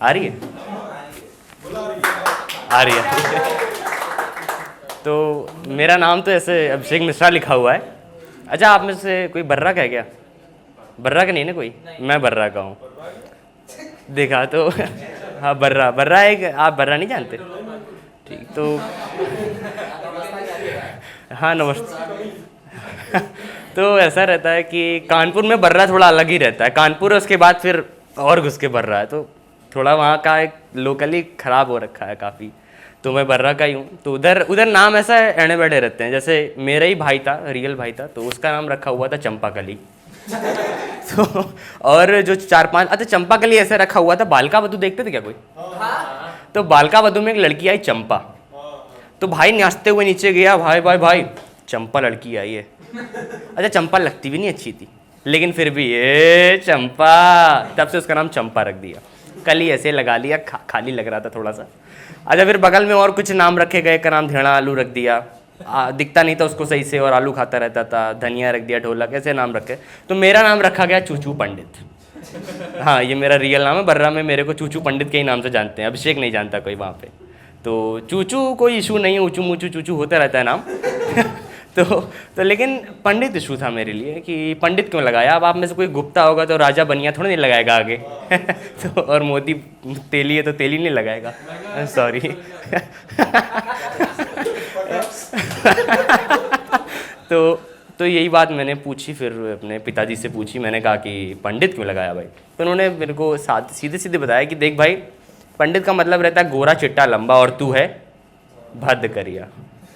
आ रही है? आ रही है। तो मेरा नाम तो ऐसे अभिषेक मिश्रा लिखा हुआ है। अच्छा, आप में से कोई बर्रा का है क्या? बर्रा का नहीं ना कोई? मैं बर्रा का हूँ। देखा तो हाँ, बर्रा बर्रा एक, आप बर्रा नहीं जानते? ठीक, तो हाँ नमस्ते। तो ऐसा रहता है कि कानपुर में बर्रा थोड़ा अलग ही रहता है। कानपुर है, उसके बाद फिर और घुस के बर्रा है, तो थोड़ा वहाँ का एक लोकली ख़राब हो रखा है काफ़ी। तो मैं बर्रा का ही हूँ। तो उधर उधर नाम ऐसा एड़े बैठे रहते हैं। जैसे मेरा ही भाई था, रियल भाई था, तो उसका नाम रखा हुआ था चंपाकली। तो और जो 4-5, अच्छा चंपाकली ऐसे रखा हुआ था। बालका वधू देखते थे क्या कोई? तो बालका वधू में एक लड़की आई चंपा। तो भाई नाचते हुए नीचे गया, भाई भाई भाई चंपा लड़की आई है। अच्छा, चंपा लगती भी नहीं अच्छी थी, लेकिन फिर भी ये चंपा, तब से उसका नाम चंपा रख दिया। कल ही ऐसे लगा लिया, खाली लग रहा था थोड़ा सा। अच्छा, फिर बगल में और कुछ नाम रखे गए, का नाम धेड़ा आलू रख दिया। दिखता नहीं था उसको सही से और आलू खाता रहता था। धनिया रख दिया, ढोलक, ऐसे नाम रखे। तो मेरा नाम रखा गया चूचू पंडित। हाँ, ये मेरा रियल नाम है। बर्रा में मेरे को चूचू पंडित के ही नाम से जानते हैं, अभिषेक नहीं जानता कोई वहाँ पे। तो चूचू कोई इशू नहीं है, ऊँचू मूचू चूचू होता रहता है नाम। तो लेकिन पंडित इशू था मेरे लिए कि पंडित क्यों लगाया। अब आप में से कोई गुप्ता होगा तो राजा बनिया थोड़ा नहीं लगाएगा आगे। तो और मोदी तेली है तो तेली नहीं लगाएगा, सॉरी। तो यही बात मैंने पूछी, फिर अपने पिताजी से पूछी। मैंने कहा कि पंडित क्यों लगाया भाई? तो उन्होंने मेरे को सीधे सीधे बताया कि देख भाई, पंडित का मतलब रहता है गोरा चिट्टा लंबा, और तू है भद्द करिया।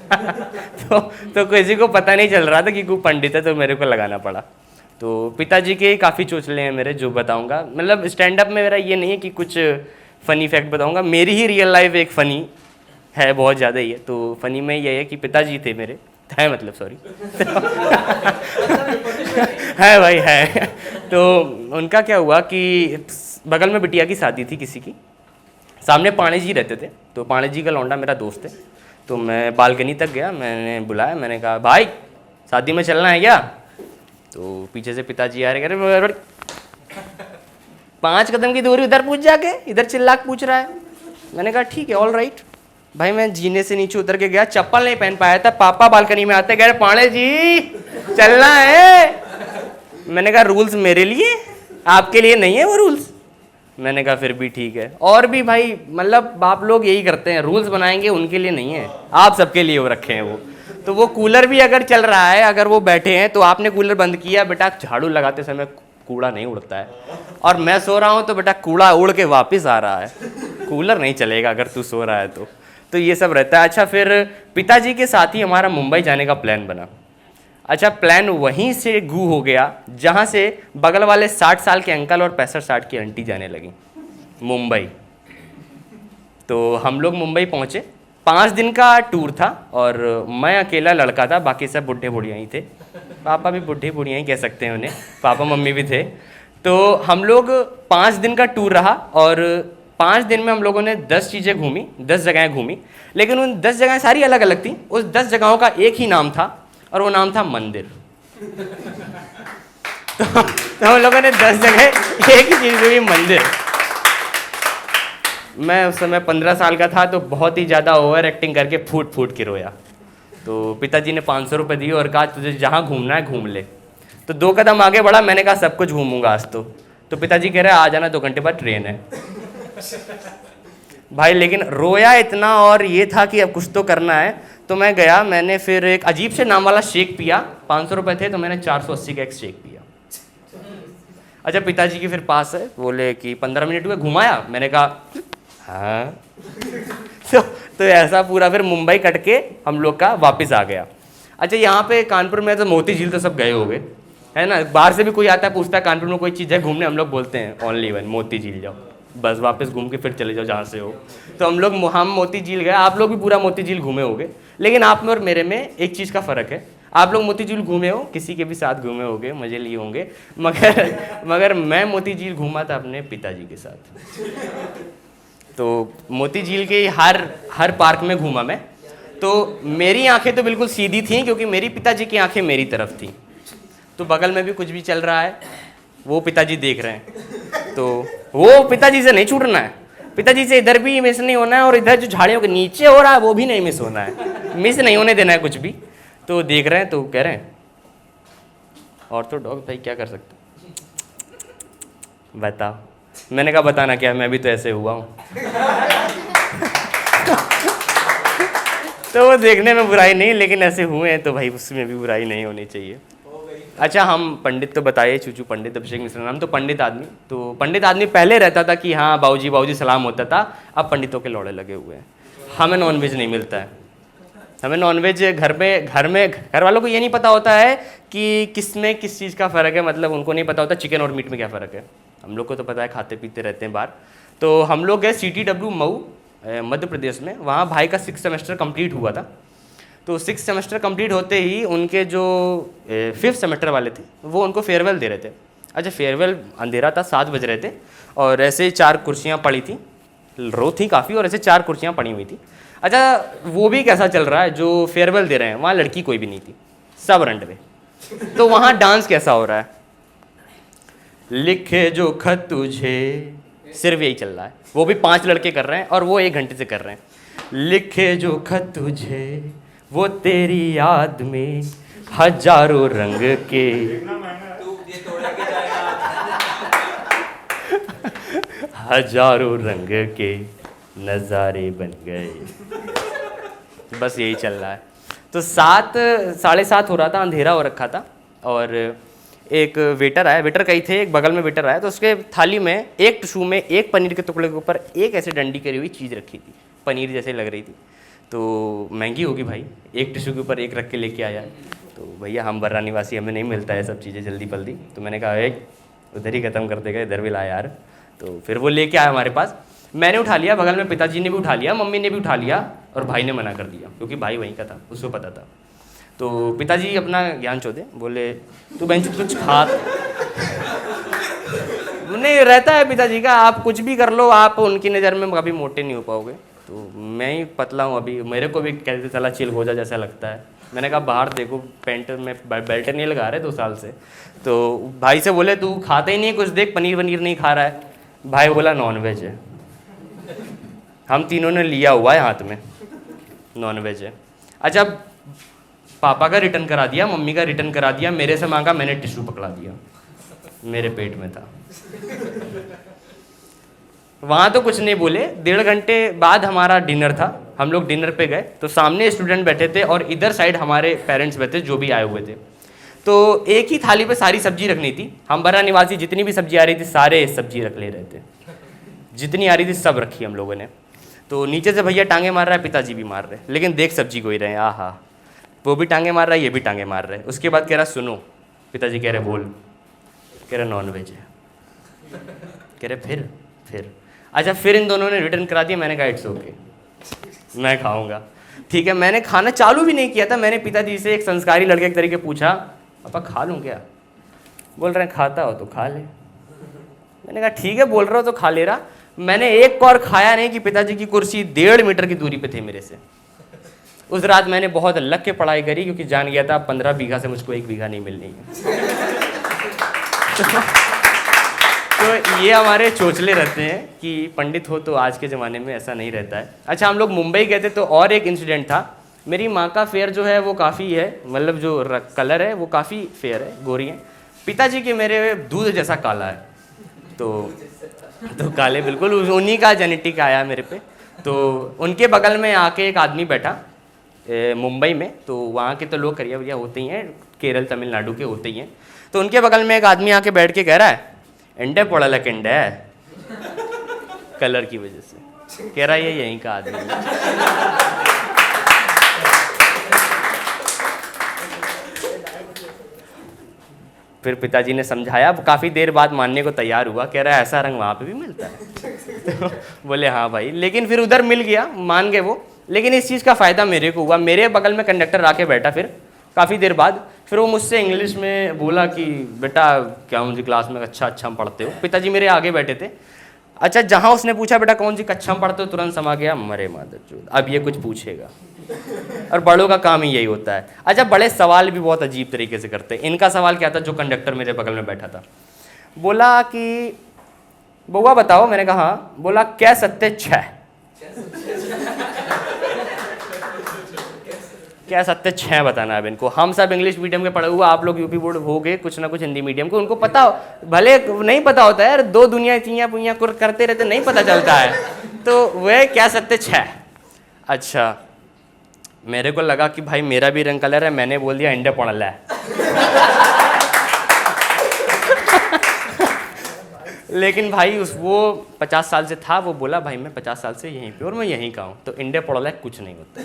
तो किसी को पता नहीं चल रहा था कि कोई पंडित है, तो मेरे को लगाना पड़ा। तो पिताजी के काफ़ी चोचले हैं मेरे, जो बताऊंगा। मतलब स्टैंड अप में मेरा ये नहीं है कि कुछ फ़नी फैक्ट बताऊंगा, मेरी ही रियल लाइफ एक फ़नी है, बहुत ज़्यादा ही है। तो फ़नी में ये है कि पिताजी थे मेरे, है मतलब सॉरी। है भाई है। तो उनका क्या हुआ कि बगल में बिटिया की शादी थी किसी की, सामने पाणे जी रहते थे। तो पाणे जी का लौंडा मेरा दोस्त है। तो मैं बालकनी तक गया, मैंने बुलाया, मैंने कहा भाई शादी में चलना है क्या? तो पीछे से पिताजी आ रहे, कह रहे 5 कदम की दूरी उधर पूछ जाके इधर चिल्ला के पूछ रहा है। मैंने कहा ठीक है, ऑल राइट। भाई मैं जीने से नीचे उतर के गया, चप्पल नहीं पहन पाया था। पापा बालकनी में आते, कह रहे पाणे जी चलना है। मैंने कहा रूल्स मेरे लिए, आपके लिए नहीं है वो रूल्स। मैंने कहा फिर भी ठीक है। और भी भाई मतलब आप लोग यही करते हैं, रूल्स बनाएंगे उनके लिए नहीं है, आप सबके लिए वो रखे हैं वो। तो वो कूलर भी अगर चल रहा है, अगर वो बैठे हैं तो आपने कूलर बंद किया, बेटा झाड़ू लगाते समय कूड़ा नहीं उड़ता है। और मैं सो रहा हूँ तो बेटा कूड़ा उड़ के वापस आ रहा है, कूलर नहीं चलेगा अगर तू सो रहा है तो ये सब रहता है। अच्छा, फिर पिताजी के साथ ही हमारा मुंबई जाने का प्लान बना। अच्छा, प्लान वहीं से गू हो गया जहाँ से बगल वाले 60 साल के अंकल और 65-60 की आंटी जाने लगी मुंबई। तो हम लोग मुंबई पहुँचे, 5 दिन का टूर था और मैं अकेला लड़का था, बाकी सब बुढ़े बुढ़िया ही थे। पापा भी बुढ़े बुढ़िया ही कह सकते हैं उन्हें, पापा मम्मी भी थे। तो हम लोग 5 दिन का टूर रहा और 5 दिन में हम लोगों ने 10 चीज़ें घूमी, 10 जगहें घूमी। लेकिन उन 10 जगहें सारी अलग अलग थी। उस 10 जगहों का एक ही नाम था और वो नाम था मंदिर। तो हम लोगों ने 10 जगह एक ही चीज़ हुई, मंदिर। मैं उस समय 15 साल का था, तो बहुत ही ज़्यादा ओवर एक्टिंग करके फूट फूट के रोया। तो पिताजी ने 500 रुपये दिए और कहा तुझे जहाँ घूमना है घूम ले। तो 2 कदम आगे बढ़ा, मैंने कहा सब कुछ घूमूंगा आज तो पिताजी कह रहे आ जाना, 2 घंटे बाद ट्रेन है। भाई लेकिन रोया इतना और ये था कि अब कुछ तो करना है। तो मैं गया, मैंने फिर एक अजीब से नाम वाला शेक पिया। 500 रुपये थे तो मैंने 480 का एक शेक पिया। अच्छा, पिताजी के फिर पास है, बोले कि 15 मिनट हुए, घुमाया? मैंने कहा हाँ। तो ऐसा पूरा फिर मुंबई कट के हम लोग का वापस आ गया। अच्छा, यहाँ पे कानपुर में तो मोती झील तो सब गए हो गए, है ना? बाहर से भी कोई आता है पूछता है कानपुर में कोई चीज़ है घूमने, हम लोग बोलते हैं ओनली वन, मोती झील जाओ, बस वापस घूम के फिर चले जाओ जहाँ से हो। तो हम मोती झील गए, आप लोग भी पूरा मोती झील घूमे होगे। लेकिन आप में और मेरे में एक चीज़ का फ़र्क है, आप लोग मोती झील घूमे हो, किसी के भी साथ घूमे होगे, मज़े लिए होंगे, मगर मैं मोती झील घूमा था अपने पिताजी के साथ। तो मोती झील के हर पार्क में घूमा मैं। तो मेरी आंखें तो बिल्कुल सीधी थीं क्योंकि मेरी पिताजी की आंखें मेरी तरफ थी। तो बगल में भी कुछ भी चल रहा है वो पिताजी देख रहे हैं, तो वो पिताजी से नहीं छूटना है। पिताजी से इधर भी मिस नहीं होना है और इधर जो झाड़ियों के नीचे हो रहा है वो भी नहीं मिस होना है, मिस नहीं होने देना है कुछ भी। तो देख रहे हैं तो कह रहे हैं ऑर्थोडॉक्स भाई क्या कर सकते, बताओ। मैंने कहा बताना क्या, मैं भी तो ऐसे हुआ हूँ। तो वो देखने में बुराई नहीं, लेकिन ऐसे हुए हैं तो भाई उसमें भी बुराई नहीं होनी चाहिए। अच्छा, हम पंडित तो बताए, चूचू पंडित अभिषेक मिश्रा नाम, तो पंडित आदमी, तो पंडित आदमी पहले रहता था कि हाँ बाबूजी बाबूजी सलाम होता था, अब पंडितों के लौड़े लगे हुए हैं। हमें नॉनवेज नहीं मिलता है, हमें नॉनवेज घर वालों को ये नहीं पता होता है कि किस में किस चीज़ का फ़र्क है, मतलब उनको नहीं पता होता चिकन और मीट में क्या फ़र्क है। हम लोग को तो पता है, खाते पीते रहते हैं बाहर। तो हम लोग गए CTW मऊ मध्य प्रदेश में, वहाँ भाई का 6th सेमेस्टर कंप्लीट हुआ था। तो 6th सेमेस्टर कंप्लीट होते ही उनके जो 5th सेमेस्टर वाले थे वो उनको फेयरवेल दे रहे थे। अच्छा, फेयरवेल अंधेरा था, 7 बज रहे थे और ऐसे 4 कुर्सियाँ पड़ी थी, रो थी काफ़ी, और ऐसे 4 कुर्सियाँ पड़ी हुई थी। अच्छा, वो भी कैसा चल रहा है, जो फेयरवेल दे रहे हैं वहाँ लड़की कोई भी नहीं थी, सब रंडवे। तो वहाँ डांस कैसा हो रहा है, लिखे जो खत तुझे, सिर्फ यही चल रहा है। वो भी 5 लड़के कर रहे हैं और वो 1 घंटे से कर रहे हैं। लिखे जो खत तुझे वो तेरी याद में हजारों रंग के, हजारों रंग के नज़ारे बन गए। बस यही चल रहा है। तो 7 साढ़े 7 हो रहा था, अंधेरा हो रखा था, और एक वेटर आया, वेटर कहीं थे, एक बगल में वेटर आया, तो उसके थाली में एक टिशू में एक पनीर के टुकड़े के ऊपर एक ऐसे डंडी करी हुई चीज़ रखी थी, पनीर जैसे लग रही थी। तो महंगी होगी भाई, एक टिशू के ऊपर एक रख के लेके आया। तो भैया हम बर्रा निवासी, हमें नहीं मिलता है सब चीज़ें जल्दी पल्दी। तो मैंने कहा एक उधर ही ख़त्म कर देगा, इधर भी ला यार। तो फिर वो लेके आया हमारे पास, मैंने उठा लिया, बगल में पिताजी ने भी उठा लिया, मम्मी ने भी उठा लिया, और भाई ने मना कर दिया क्योंकि भाई वहीं का था, उसको पता था। तो पिताजी अपना ज्ञान चौधे बोले तू बेंच कुछ खा। नहीं रहता है पिताजी का, आप कुछ भी कर लो, आप उनकी नज़र में कभी मोटे नहीं हो पाओगे। तो मैं ही पतला हूँ अभी, मेरे को भी कहते चला चिल हो जा जैसा लगता है। मैंने कहा बाहर देखो, पैंट में बेल्ट नहीं लगा रहे 2 साल से। तो भाई से बोले तू खाता ही नहीं कुछ, देख पनीर वनीर नहीं खा रहा है। भाई बोला नॉनवेज है। हम तीनों ने लिया हुआ है हाथ में, नॉनवेज है। अच्छा, पापा का रिटर्न करा दिया, मम्मी का रिटर्न करा दिया, मेरे से मांगा, मैंने टिश्यू पकड़ा दिया, मेरे पेट में था। वहाँ तो कुछ नहीं बोले। 1.5 घंटे बाद हमारा डिनर था, हम लोग डिनर पे गए, तो सामने स्टूडेंट बैठे थे और इधर साइड हमारे पेरेंट्स बैठे जो भी आए हुए थे। तो एक ही थाली पे सारी सब्जी रखनी थी। हम बर्रा निवासी, जितनी भी सब्जी आ रही थी सारे सब्जी रख ले रहे थे, जितनी आ रही थी सब रखी हम लोगों ने। तो नीचे से भैया टांगे मार रहा है, पिताजी भी मार रहे, लेकिन देख सब्जी को ही रहे हैं। आहा, वो भी टांगे मार रहा है, ये भी टांगे मार रहे हैं। उसके बाद कह रहा सुनो, पिताजी कह रहे बोल, कह रहा नॉनवेज है, कह रहे फिर अच्छा, फिर इन दोनों ने रिटर्न करा दिया। मैंने कहा इट्स ओके, मैं खाऊंगा, ठीक है। मैंने खाना चालू भी नहीं किया था, मैंने पिताजी से एक संस्कारी लड़के के तरीके पूछा पापा खा लूँ क्या? बोल रहे हैं खाता हो तो खा ले। मैंने कहा ठीक है, बोल रहा हो तो खा ले रहा। मैंने एक और खाया नहीं कि पिताजी की कुर्सी 1.5 मीटर की दूरी पे थे मेरे से। उस रात मैंने बहुत लग के पढ़ाई करी, क्योंकि जान गया था 15 बीघा से मुझको 1 बीघा नहीं मिलनी है। तो ये हमारे चोचले रहते हैं कि पंडित हो तो आज के ज़माने में ऐसा नहीं रहता है। अच्छा, हम लोग मुंबई गए थे, तो और एक इंसिडेंट था। मेरी माँ का फेयर जो है वो काफ़ी है, मतलब जो कलर है वो काफ़ी फेयर है, गोरी है। पिताजी के मेरे दूध जैसा काला है, तो काले बिल्कुल, उन्हीं का जेनेटिक आया मेरे पे। तो उनके बगल में आके एक आदमी बैठा मुंबई में, तो वहाँ के तो लोग करिया वरिया होते ही हैं, केरल तमिलनाडु के होते ही हैं। तो उनके बगल में एक आदमी आके बैठ के कह रहा है अंडे पड़ा लक अंडे है, कलर की वजह से। कह रहा है ये यहीं का आदमी है। फिर पिताजी ने समझाया, काफ़ी देर बाद मानने को तैयार हुआ, कह रहा है ऐसा रंग वहाँ पे भी मिलता है। तो बोले हाँ भाई, लेकिन फिर उधर मिल गया, मान गए वो। लेकिन इस चीज़ का फ़ायदा मेरे को हुआ, मेरे बगल में कंडक्टर आके बैठा फिर काफ़ी देर बाद। फिर वो मुझसे इंग्लिश में बोला कि बेटा क्या मुझे क्लास में अच्छा में पढ़ते हो। पिताजी मेरे आगे बैठे थे। अच्छा, जहाँ उसने पूछा बेटा कौन सी कक्षा में पढ़ते हो, तुरंत समा गया मरे मादर चोद, अब ये कुछ पूछेगा। और बड़ों का काम ही यही होता है। अच्छा, बड़े सवाल भी बहुत अजीब तरीके से करते हैं। इनका सवाल क्या था, जो कंडक्टर मेरे बगल में बैठा था, बोला कि बउआ बताओ। मैंने कहा हाँ। बोला क्या सत्य 6? क्या सत्य 6 बताना है अब इनको। हम सब इंग्लिश मीडियम के पढ़े हुए, आप लोग यूपी बोर्ड हो गए, कुछ ना कुछ हिंदी मीडियम को, उनको पता हो, भले नहीं पता होता है यार, दो दुनिया चिया पुइया करते रहते, नहीं पता चलता है। तो वह क्या सत्य 6? अच्छा, मेरे को लगा कि भाई मेरा भी रंग कलर है, मैंने बोल दिया इंडे पड़ल है। लेकिन भाई वो 50 साल से था, वो बोला भाई मैं 50 साल से यहीं पे और मैं यहीं का हूँ, तो इंडे पड़ल है कुछ नहीं होता।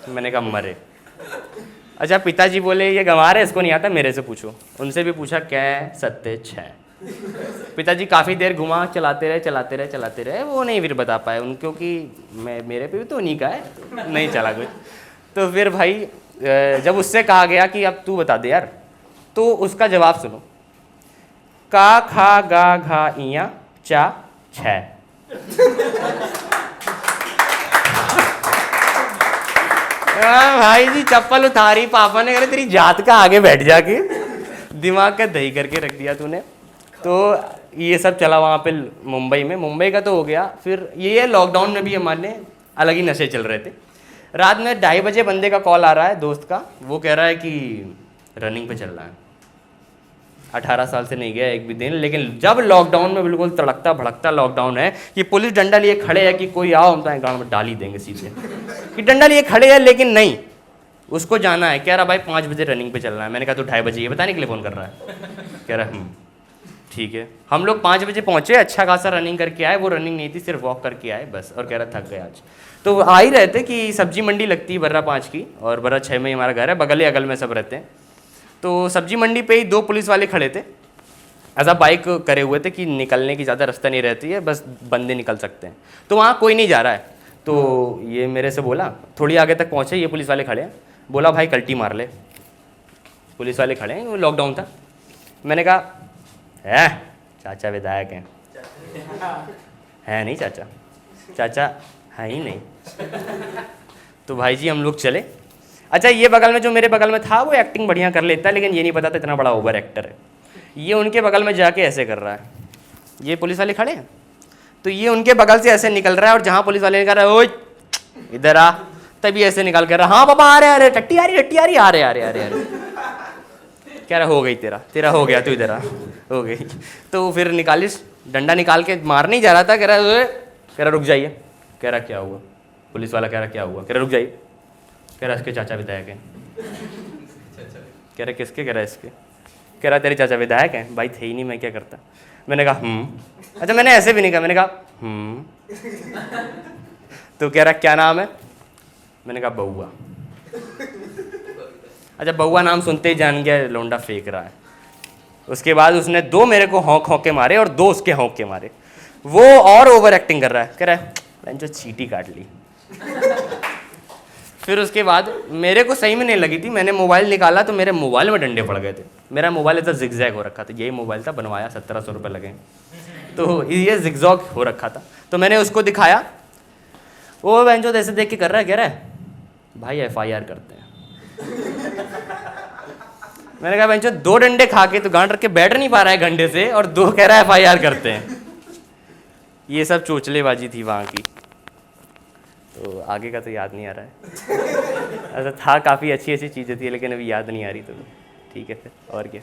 मैंने कहा मरे। अच्छा, पिताजी बोले ये गंवार है, इसको नहीं आता, मेरे से पूछो। उनसे भी पूछा क्या सत्य 6? पिताजी काफ़ी देर घुमा, चलाते रहे, वो नहीं फिर बता पाए उन, क्योंकि मेरे पे भी तो उन्हीं का है, नहीं चला कुछ। तो फिर भाई जब उससे कहा गया कि अब तू बता दे यार, तो उसका जवाब सुनो। का खा गा घा इया चा 6। भाई जी चप्पल उतारी पापा ने, करे तेरी जात का आगे बैठ जाके, दिमाग का दही करके रख दिया तूने। तो ये सब चला वहाँ पे मुंबई में। मुंबई का तो हो गया। फिर ये लॉकडाउन में भी हमारे अलग ही नशे चल रहे थे। रात में 2:30 बजे बंदे का कॉल आ रहा है दोस्त का, वो कह रहा है कि रनिंग पे चल रहा है। 18 साल से नहीं गया एक भी दिन, लेकिन जब लॉकडाउन में बिल्कुल तड़कता भड़कता लॉकडाउन है कि पुलिस डंडा लिए खड़े है कि कोई आओ हम तो गाँव में डाल ही देंगे सीधे, कि डंडा लिए खड़े है, लेकिन नहीं, उसको जाना है। कह रहा भाई 5 बजे रनिंग पे चलना है। मैंने कहा तो 2:30 बजे ये बताने के लिए फ़ोन कर रहा है? कह रहा ठीक है। हम लोग 5 बजे पहुँचे, अच्छा खासा रनिंग करके आए। वो रनिंग नहीं थी, सिर्फ वॉक करके आए बस, और कह रहा थक गए आज। तो आ ही रहते कि सब्जी मंडी लगती है बर्रा 5 की, और बर्रा 6 में हमारा घर है, बगल ही अगल में सब रहते हैं। तो सब्जी मंडी पे ही 2 पुलिस वाले खड़े थे, ऐसा बाइक करे हुए थे कि निकलने की ज़्यादा रास्ता नहीं रहती है, बस बंदे निकल सकते हैं। तो वहाँ कोई नहीं जा रहा है। तो ये मेरे से बोला, थोड़ी आगे तक पहुँचे, ये पुलिस वाले खड़े हैं, बोला भाई कल्टी मार ले। पुलिस वाले खड़े हैं, लॉकडाउन था। मैंने कहा है चाचा विधायक हैं? है नहीं चाचा, चाचा है ही नहीं। तो भाई जी हम लोग चले। अच्छा, ये बगल में जो मेरे बगल में था वो एक्टिंग बढ़िया कर लेता है, लेकिन ये नहीं पता था इतना बड़ा ओवर एक्टर है। ये उनके बगल में जाके ऐसे कर रहा है, ये पुलिस वाले खड़े हैं, तो ये उनके बगल से ऐसे निकल रहा है, और जहाँ पुलिस वाले ने कह रहा है ओए इधर आ, तभी ऐसे निकाल कर रहा, हाँ पापा आ रहे टट्टी आ रही, आ रहे। कह रहा हो गई तेरा हो गया, तू इधर आ, हो गई। तो फिर निकालिस डंडा निकाल के मार नहीं जा रहा था, कह रहा रुक जाइए। कह रहा क्या हुआ? पुलिस वाला कह रहा क्या हुआ? कह रहा रुक जाइए। कह रहा इसके चाचा विधायक हैं। कह रहा किसके? कह रहा इसके। कह रहा तेरे चाचा विधायक हैं? भाई थे ही नहीं, मैं क्या करता। मैंने कहा अच्छा, मैंने ऐसे भी नहीं कहा, मैंने कहा तो कह रहा क्या नाम है? मैंने कहा बउआ। अच्छा, बउआ नाम सुनते ही जान गया लौंडा फेंक रहा है। उसके बाद उसने 2 मेरे को हौंक के मारे और 2 उसके हौंक के मारे। वो और ओवर एक्टिंग कर रहा है, कह रहा है जो चीटी काट ली। फिर उसके बाद मेरे को सही में नहीं लगी थी, मैंने मोबाइल निकाला तो मेरे मोबाइल में डंडे पड़ गए थे। मेरा मोबाइल ऐसा जिगजैग हो रखा था, यही मोबाइल था, बनवाया 1700 रुपये लगे, तो ये जिगजैग हो रखा था। तो मैंने उसको दिखाया, वो बेंचो ऐसे देख के कर रहा है, कह रहा है भाई FIR करते हैं। मैंने कहा बेंचो 2 डंडे खा के तो गांड रख के बैठ नहीं पा रहा है घंटे से, और 2 कह रहा है FIR करते हैं। ये सब चोचलेबाजी थी वहाँ की। तो आगे का तो याद नहीं आ रहा है। ऐसा था, काफ़ी अच्छी चीज़ें थी, लेकिन अभी याद नहीं आ रही। तो ठीक है फिर, और क्या।